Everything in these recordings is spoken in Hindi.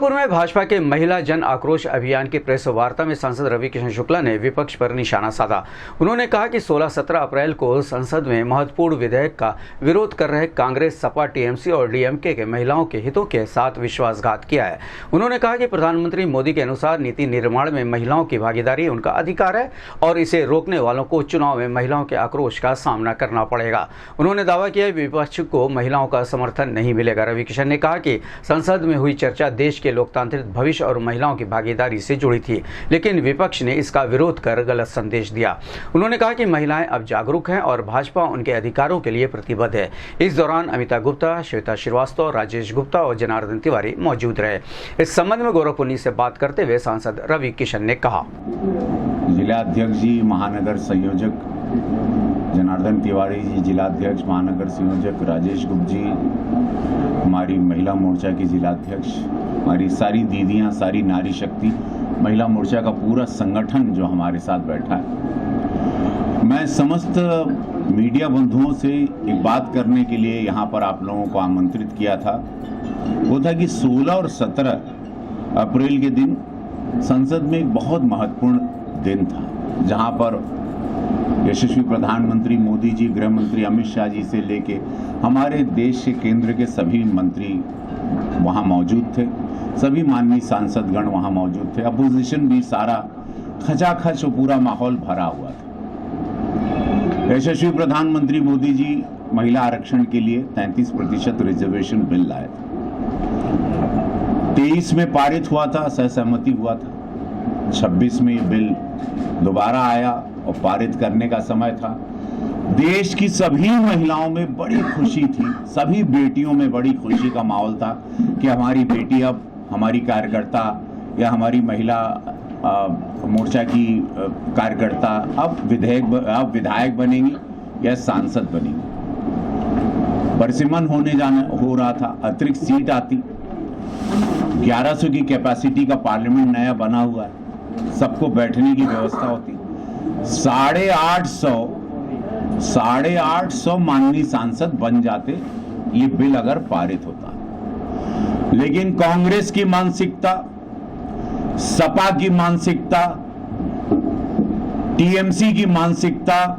गोरखपुर में भाजपा के महिला जन आक्रोश अभियान की प्रेस वार्ता में सांसद रवि किशन शुक्ला ने विपक्ष पर निशाना साधा। उन्होंने कहा कि 16-17 अप्रैल को संसद में महत्वपूर्ण विधेयक का विरोध कर रहे कांग्रेस, सपा, टीएमसी और डीएमके के महिलाओं के हितों के साथ विश्वासघात किया है। उन्होंने कहा कि प्रधानमंत्री मोदी के अनुसार नीति निर्माण में महिलाओं की भागीदारी उनका अधिकार है और इसे रोकने वालों को चुनाव में महिलाओं के आक्रोश का सामना करना पड़ेगा। उन्होंने दावा किया विपक्ष को महिलाओं का समर्थन नहीं मिलेगा। रवि किशन ने कहा कि संसद में हुई चर्चा देश के लोकतांत्रिक भविष्य और महिलाओं की भागीदारी से जुड़ी थी, लेकिन विपक्ष ने इसका विरोध कर गलत संदेश दिया। उन्होंने कहा कि महिलाएं अब जागरूक हैं और भाजपा उनके अधिकारों के लिए प्रतिबद्ध है। इस दौरान अमिता गुप्ता, श्वेता श्रीवास्तव, राजेश गुप्ता और जनार्दन तिवारी मौजूद रहे। इस संबंध में गोरखपुर न्यूज़ से बात करते हुए सांसद रवि किशन ने कहा, जिलाध्यक्ष जी, महानगर संयोजक जनार्दन तिवारी जी, जिलाध्यक्ष महानगर संयोजक राजेश गुप्ता जी, हमारी महिला मोर्चा की जिलाध्यक्ष, हमारी सारी दीदियां, सारी नारी शक्ति महिला मोर्चा का पूरा संगठन जो हमारे साथ बैठा है। मैं समस्त मीडिया बंधुओं से एक बात करने के लिए यहाँ पर आप लोगों को आमंत्रित किया था। वो था कि 16 और 17 अप्रैल के दिन संसद में एक बहुत महत्वपूर्ण दिन था, जहाँ पर यशस्वी प्रधानमंत्री मोदी जी, गृह मंत्री अमित शाह जी से लेके हमारे देश के केंद्र के सभी मंत्री वहाँ मौजूद थे, सभी माननीय सांसदगण वहाँ मौजूद थे, अपोजिशन भी, सारा खचाखच पूरा माहौल भरा हुआ था। यशस्वी प्रधानमंत्री मोदी जी महिला आरक्षण के लिए 33% रिजर्वेशन बिल लाए थे। 23 में पारित हुआ था, सहसहमति हुआ था। 26 में ये बिल दोबारा आया और पारित करने का समय था। देश की सभी महिलाओं में बड़ी खुशी थी, सभी बेटियों में बड़ी खुशी का माहौल था कि हमारी बेटी अब हमारी कार्यकर्ता या हमारी महिला मोर्चा की कार्यकर्ता अब विधायक बनेंगी या सांसद बनेंगी। परसिमन हो रहा था, अतिरिक्त सीट आती, 1100 की कैपेसिटी का पार्लियामेंट नया बना हुआ है, सबको बैठने की व्यवस्था होती। 850 माननीय सांसद बन जाते ये बिल अगर पारित होता। लेकिन कांग्रेस की मानसिकता, सपा की मानसिकता, टीएमसी की मानसिकता,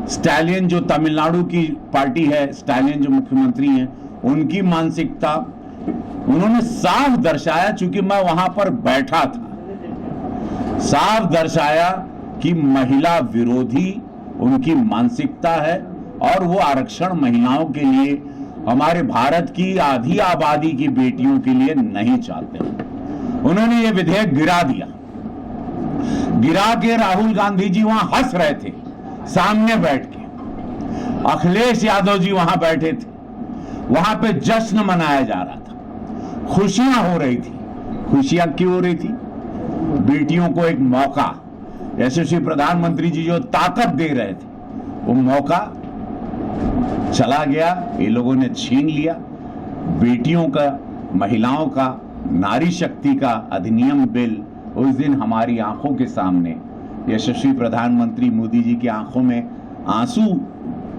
स्टैलियन जो तमिलनाडु की पार्टी है, स्टैलियन जो मुख्यमंत्री हैं, उनकी मानसिकता उन्होंने साफ दर्शाया, चूंकि मैं वहां पर बैठा था, साफ दर्शाया कि महिला विरोधी उनकी मानसिकता है और वो आरक्षण महिलाओं के लिए, हमारे भारत की आधी आबादी की बेटियों के लिए नहीं चाहते। उन्होंने ये विधेयक गिरा दिया। गिरा के राहुल गांधी जी वहां हंस रहे थे सामने बैठ के, अखिलेश यादव जी वहां बैठे थे, वहां पे जश्न मनाया जा रहा था, खुशियां हो रही थी। खुशियां क्यों हो रही थी? बेटियों को एक मौका, यशस्वी प्रधानमंत्री जी जो ताकत दे रहे थे, वो मौका चला गया, ये लोगों ने छीन लिया। बेटियों का, महिलाओं का, नारी शक्ति का अधिनियम बिल उस दिन हमारी आंखों के सामने, यशस्वी प्रधानमंत्री मोदी जी की आंखों में आंसू,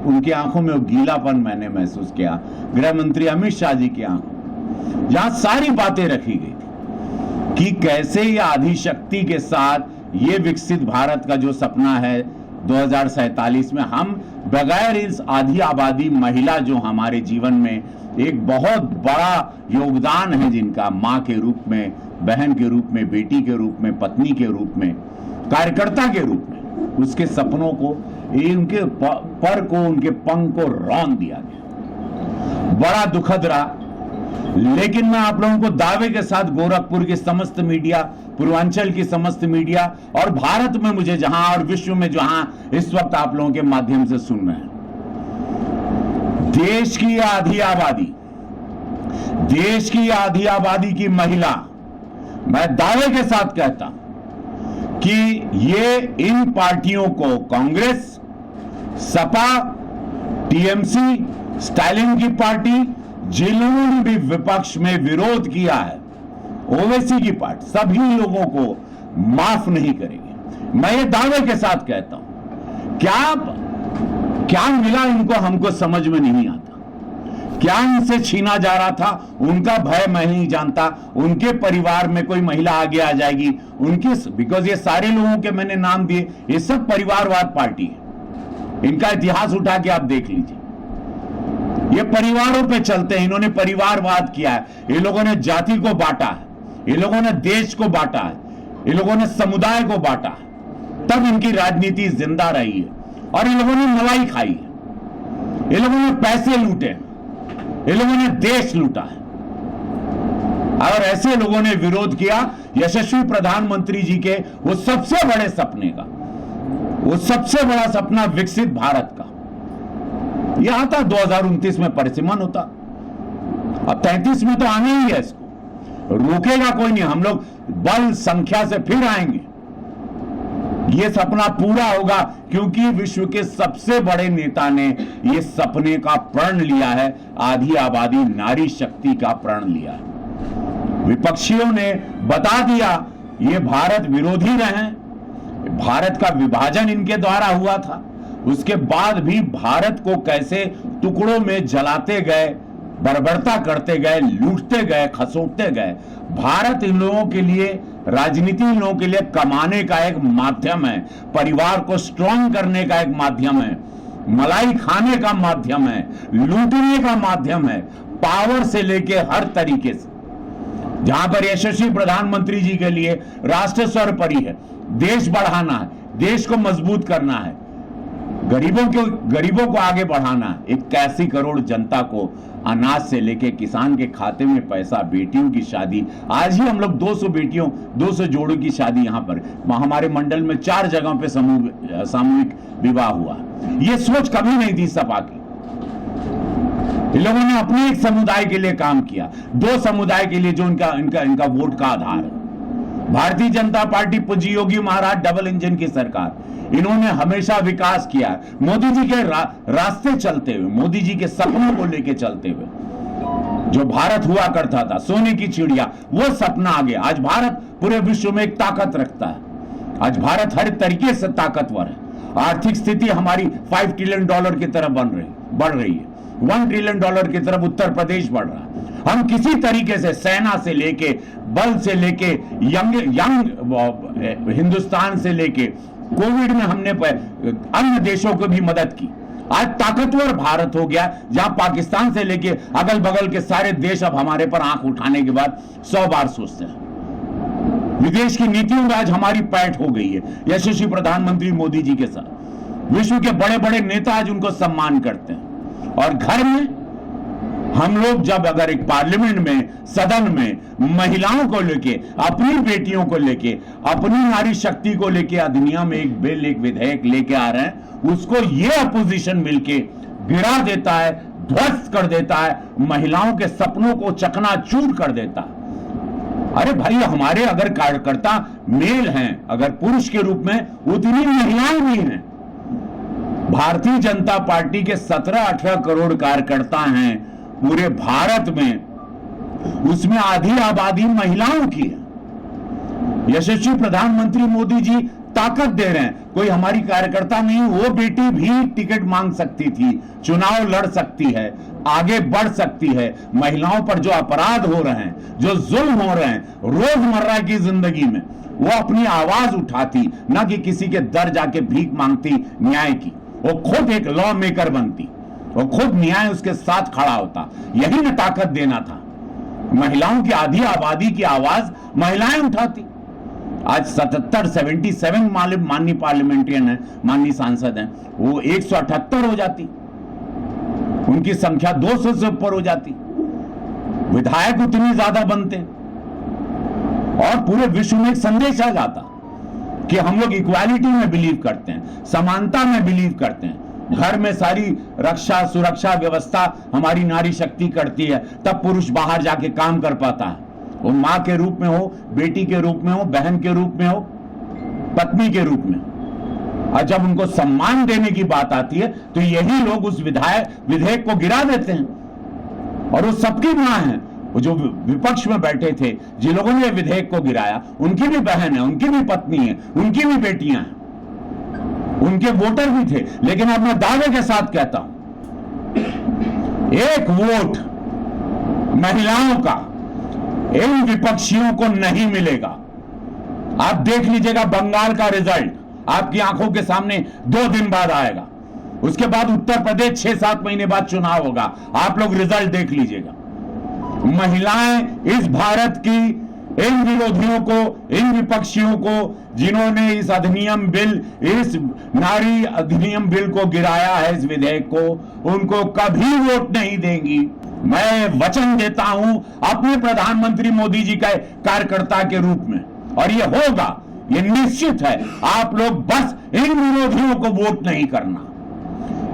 उनकी आंखों में वो गीलापन मैंने महसूस किया। गृह मंत्री अमित शाह जी की आंखों, जहां सारी बातें रखी गई थी कि कैसे ये आधी शक्ति के साथ ये विकसित भारत का जो सपना है 2047 में, हम बगैर इस आधी आबादी महिला जो हमारे जीवन में एक बहुत बड़ा योगदान है, जिनका माँ के रूप में, बहन के रूप में, बेटी के रूप में, पत्नी के रूप में, कार्यकर्ता के रूप में, उसके सपनों को, उनके पर को, उनके पंख को रौंद दिया गया। बड़ा दुखद रहा। लेकिन मैं आप लोगों को दावे के साथ गोरखपुर की समस्त मीडिया, पूर्वांचल की समस्त मीडिया और भारत में मुझे जहां और विश्व में जहां इस वक्त आप लोगों के माध्यम से सुन रहे हैं, देश की आधी आबादी की महिला, मैं दावे के साथ कहता हूं कि ये इन पार्टियों को, कांग्रेस, सपा, टीएमसी, स्टालिन की पार्टी, जिन्होंने भी विपक्ष में विरोध किया है, ओवैसी की पार्टी, सभी लोगों को माफ नहीं करेंगे। मैं ये दावे के साथ कहता हूं। क्या मिला इनको, हमको समझ में नहीं आता। क्या उनसे छीना जा रहा था, उनका भय मैं नहीं जानता। उनके परिवार में कोई महिला आगे आ जाएगी, उनकी, बिकॉज ये सारे लोगों के मैंने नाम दिए, ये सब परिवारवाद पार्टी है। इनका इतिहास उठा के आप देख लीजिए, ये परिवारों पे चलते हैं। इन्होंने परिवारवाद किया है, ये लोगों ने जाति को बांटा है, ये लोगों ने देश को बांटा है, ये लोगों ने समुदाय को बांटा है, तब इनकी राजनीति जिंदा रही है। और इन लोगों ने मलाई खाई है, ये लोगों ने पैसे लूटे, ये लोगों ने देश लूटा है। और ऐसे लोगों ने विरोध किया यशस्वी प्रधानमंत्री जी के वो सबसे बड़े सपने का, वो सबसे बड़ा सपना विकसित भारत का। यह आता 2029 में परिसीमन होता, अब 33 में तो आना ही है, इसको रोकेगा कोई नहीं। हम लोग बल संख्या से फिर आएंगे, यह सपना पूरा होगा, क्योंकि विश्व के सबसे बड़े नेता ने यह सपने का प्रण लिया है। आधी आबादी नारी शक्ति का प्रण लिया है। विपक्षियों ने बता दिया ये भारत विरोधी रहे, भारत का विभाजन इनके द्वारा हुआ था, उसके बाद भी भारत को कैसे टुकड़ों में जलाते गए, बर्बरता करते गए, लूटते गए, खसोटते गए। भारत इन लोगों के लिए, राजनीति इन लोगों के लिए कमाने का एक माध्यम है, परिवार को स्ट्रांग करने का एक माध्यम है, मलाई खाने का माध्यम है, लूटने का माध्यम है, पावर से लेके हर तरीके से। जहां पर यशस्वी प्रधानमंत्री जी के लिए राष्ट्र सर्वोपरि है, देश बढ़ाना है, देश को मजबूत करना है, गरीबों को आगे बढ़ाना है। 81 करोड़ जनता को अनाज से लेके किसान के खाते में पैसा, बेटियों की शादी। आज ही हम लोग 200 जोड़ों की शादी यहां पर हमारे मंडल में 4 जगहों पे सामूहिक विवाह हुआ। ये सोच कभी नहीं थी सपा की। इन लोगों ने अपने एक समुदाय के लिए काम किया, 2 समुदाय के लिए जो इनका वोट का आधार है। भारतीय जनता पार्टी, पूज्य योगी महाराज, डबल इंजन की सरकार, इन्होंने हमेशा विकास किया। मोदी जी के रास्ते चलते हुए, मोदी जी के सपनों को लेके चलते हुए, जो भारत हुआ करता था सोने की चिड़िया, वो सपना आ गया। आज भारत पूरे विश्व में एक ताकत रखता है। आज भारत हर तरीके से ताकतवर है। आर्थिक स्थिति हमारी $5 ट्रिलियन की तरफ बढ़ रही है। $1 ट्रिलियन की तरफ उत्तर प्रदेश बढ़ रहा है। हम किसी तरीके से सेना से लेके, बल से लेके, यंग हिंदुस्तान से लेके, कोविड में हमने अन्य देशों को भी मदद की। आज ताकतवर भारत हो गया, जहां पाकिस्तान से लेके अगल बगल के सारे देश अब हमारे पर आंख उठाने के बाद 100 बार सोचते हैं। विदेश की नीतियों में आज हमारी पैठ हो गई है यशस्वी प्रधानमंत्री मोदी जी के साथ। विश्व के बड़े बड़े नेता आज उनको सम्मान करते हैं। और घर में हम लोग जब अगर एक पार्लियामेंट में, सदन में महिलाओं को लेके, अपनी बेटियों को लेके, अपनी नारी शक्ति को लेके अधिनियम, एक बिल, एक विधेयक लेके आ रहे हैं, उसको ये अपोजिशन मिलके गिरा देता है, ध्वस्त कर देता है, महिलाओं के सपनों को चकनाचूर कर देता है। अरे भाई, हमारे अगर कार्यकर्ता मेल हैं, अगर पुरुष के रूप में, उतनी महिलाएं भी हैं। भारतीय जनता पार्टी के 17-18 करोड़ कार्यकर्ता हैं पूरे भारत में, उसमें आधी आबादी महिलाओं की है। यशस्वी प्रधानमंत्री मोदी जी ताकत दे रहे हैं। कोई हमारी कार्यकर्ता नहीं, वो बेटी भी टिकट मांग सकती थी, चुनाव लड़ सकती है, आगे बढ़ सकती है। महिलाओं पर जो अपराध हो रहे हैं, जो जुल्म हो रहे हैं रोजमर्रा की जिंदगी में, वो अपनी आवाज उठाती, ना कि किसी के दर जाके भीख मांगती न्याय की। वो खुद एक लॉ मेकर बनती, वो खुद न्याय उसके साथ खड़ा होता। यही न ताकत देना था। महिलाओं की आधी आबादी की आवाज महिलाएं उठाती। आज 77 माननीय पार्लियामेंट्रियन है, माननीय सांसद हैं, वो 178 हो जाती, उनकी संख्या 200 से ऊपर हो जाती, विधायक उतनी ज्यादा बनते, और पूरे विश्व में एक संदेश आ जाता कि हम लोग इक्वालिटी में बिलीव करते हैं, समानता में बिलीव करते हैं। घर में सारी रक्षा सुरक्षा व्यवस्था हमारी नारी शक्ति करती है, तब पुरुष बाहर जाके काम कर पाता है। वो मां के रूप में हो, बेटी के रूप में हो, बहन के रूप में हो, पत्नी के रूप में। और जब उनको सम्मान देने की बात आती है तो यही लोग उस विधेयक को गिरा देते हैं। और वो सबकी मां है। वो जो विपक्ष में बैठे थे, जिन लोगों ने विधेयक को गिराया, उनकी भी बहन है, उनकी भी पत्नी है, उनकी भी बेटियां हैं, उनके वोटर भी थे। लेकिन अब मैं दावे के साथ कहता हूं, एक वोट महिलाओं का इन विपक्षियों को नहीं मिलेगा। आप देख लीजिएगा, बंगाल का रिजल्ट आपकी आंखों के सामने 2 दिन बाद आएगा। उसके बाद उत्तर प्रदेश 6-7 महीने बाद चुनाव होगा। आप लोग रिजल्ट देख लीजिएगा। महिलाएं इस भारत की इन विरोधियों को, इन विपक्षियों को, जिन्होंने इस अधिनियम बिल, इस नारी अधिनियम बिल को गिराया है, इस विधेयक को, उनको कभी वोट नहीं देंगी। मैं वचन देता हूं अपने प्रधानमंत्री मोदी जी के कार्यकर्ता के रूप में, और ये होगा, ये निश्चित है। आप लोग बस इन विरोधियों को वोट नहीं करना।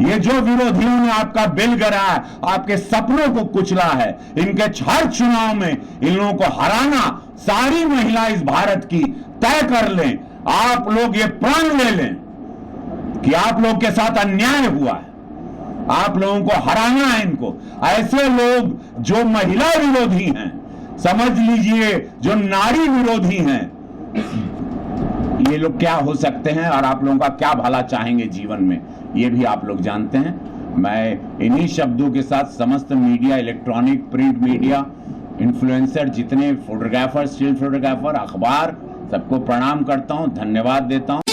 ये जो विरोधियों ने आपका बिल गिराया, आपके सपनों को कुचला है, इनके हर चुनाव में इन लोगों को हराना सारी महिला इस भारत की तय कर लें। आप लोग ये प्रण ले लें कि आप लोग के साथ अन्याय हुआ है, आप लोगों को हराना है। इनको, ऐसे लोग जो महिला विरोधी हैं, समझ लीजिए जो नारी विरोधी हैं, ये लोग क्या हो सकते हैं और आप लोगों का क्या भला चाहेंगे जीवन में, ये भी आप लोग जानते हैं। मैं इन्हीं शब्दों के साथ समस्त media, electronic, print media, influencer, जितने फोटोग्राफर, स्टिल फोटोग्राफर, अखबार, सबको प्रणाम करता हूं, धन्यवाद देता हूं।